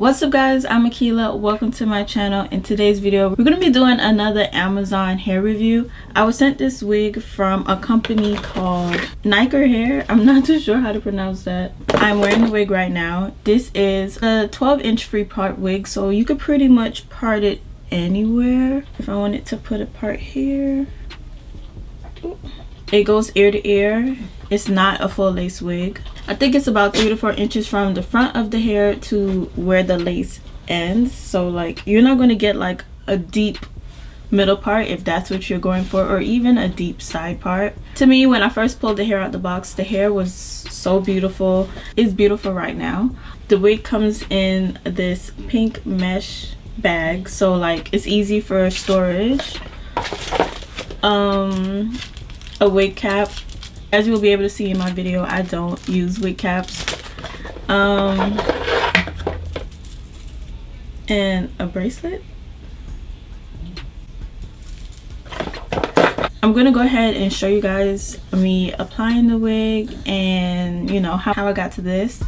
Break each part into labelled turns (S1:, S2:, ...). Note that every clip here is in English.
S1: What's up guys, I'm Akila. Welcome to my channel. In today's video we're going to be doing another Amazon hair review. I was sent this wig from a company called Niker Hair. I'm not too sure how to pronounce that. I'm wearing the wig right now. This is a 12-inch free part wig, so you could pretty much part it anywhere. If I wanted to put a part here, it goes ear to ear. It's not a full lace wig. I think it's about 3 to 4 inches from the front of the hair to where the lace ends. So like you're not going to get like a deep middle part if that's what you're going for, or even a deep side part. To me, when I first pulled the hair out the box, the hair was so beautiful. It's beautiful right now. The wig comes in this pink mesh bag, so like it's easy for storage. A wig cap. As you will be able to see in my video, I don't use wig caps. And a bracelet. I'm gonna go ahead and show you guys me applying the wig and you know how I got to this.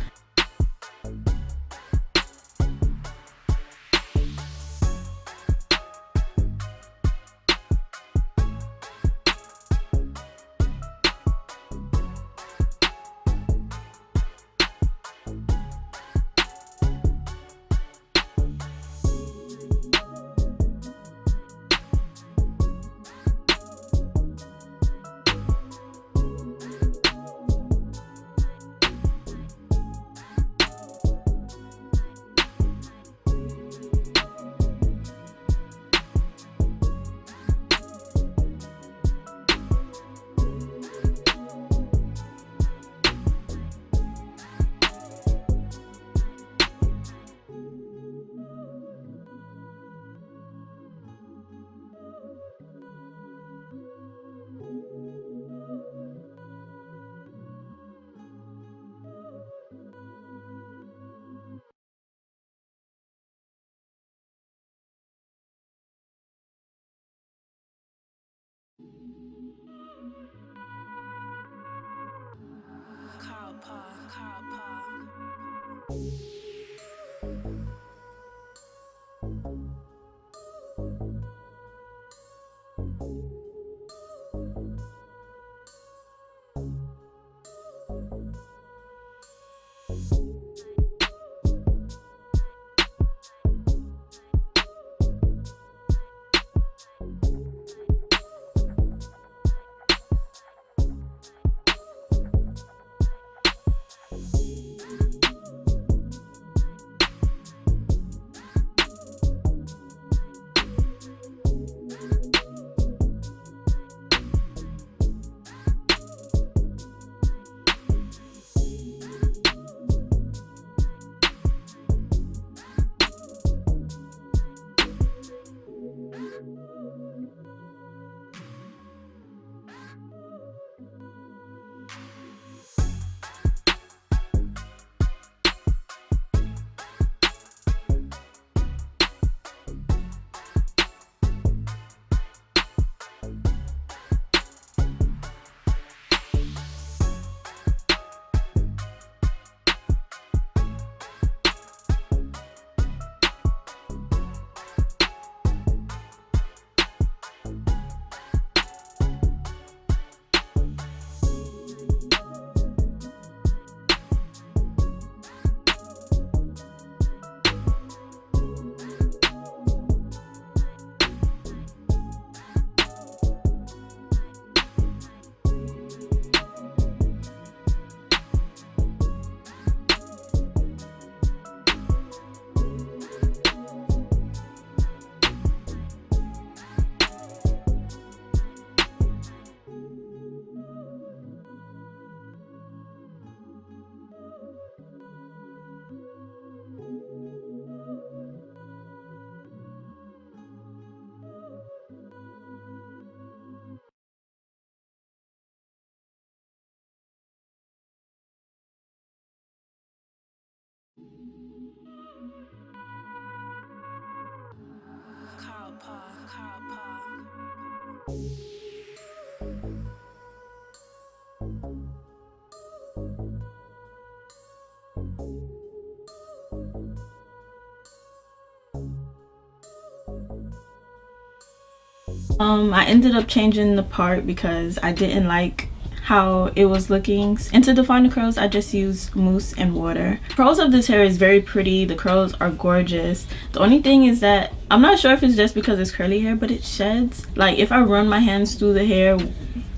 S1: I ended up changing the part because I didn't like how it was looking. And to define the curls, I just use mousse and water. Curls of this hair is very pretty. The curls are gorgeous. The only thing is that I'm not sure if it's just because it's curly hair, but it sheds. Like if I run my hands through the hair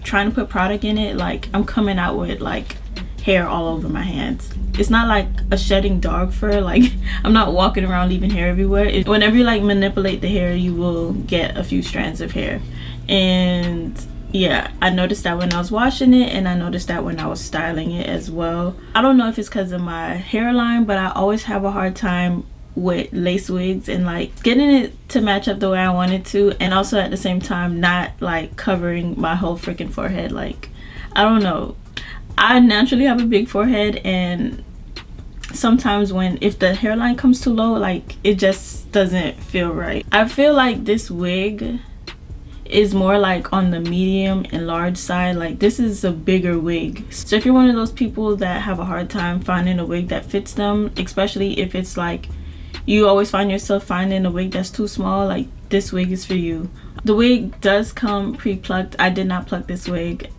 S1: trying to put product in it, like I'm coming out with like hair all over my hands. It's not like a shedding dog fur, like I'm not walking around leaving hair everywhere. Whenever you like manipulate the hair, you will get a few strands of hair. And yeah, I noticed that when I was washing it, and I noticed that when I was styling it as well. I don't know if it's because of my hairline, but I always have a hard time with lace wigs and like getting it to match up the way I want it to, and also at the same time not like covering my whole freaking forehead. Like I don't know, I naturally have a big forehead, and sometimes if the hairline comes too low, like it just doesn't feel right. I feel like this wig is more like on the medium and large side. Like this is a bigger wig, so if you're one of those people that have a hard time finding a wig that fits them, especially if it's like you always find yourself finding a wig that's too small, like this wig is for you. The wig does come pre-plucked. I did not pluck this wig,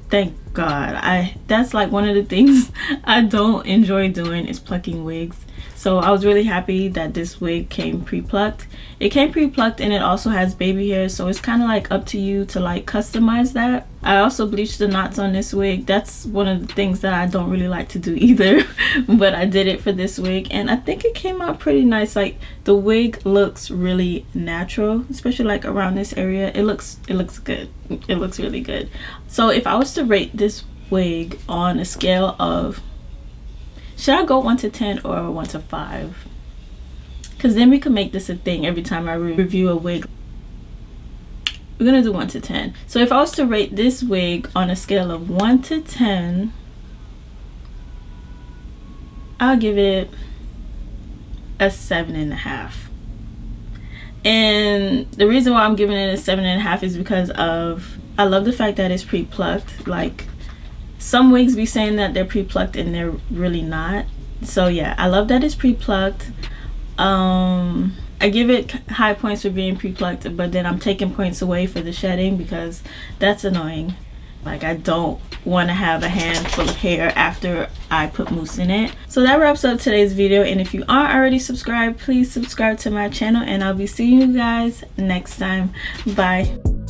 S1: thank God. That's like one of the things I don't enjoy doing, is plucking wigs. So I was really happy that this wig came pre-plucked. It came pre-plucked, and it also has baby hair, so it's kind of like up to you to like customize that. I also bleached the knots on this wig. That's one of the things that I don't really like to do either, but I did it for this wig, and I think it came out pretty nice. Like the wig looks really natural, especially like around this area. It looks good. It looks really good. So if I was to rate this wig on a scale of, should I go 1 to 10 or 1 to 5? Because then we could make this a thing every time I review a wig. We're gonna do 1 to 10. So if I was to rate this wig on a scale of 1 to 10, I'll give it a 7.5. And the reason why I'm giving it a 7.5 is because of, I love the fact that it's pre-plucked. Like some wigs be saying that they're pre-plucked and they're really not. So yeah, I love that it's pre-plucked. I give it high points for being pre-plucked, but then I'm taking points away for the shedding because that's annoying. Like I don't want to have a handful of hair after I put mousse in it. So that wraps up today's video, and if you aren't already subscribed, please subscribe to my channel, and I'll be seeing you guys next time. Bye.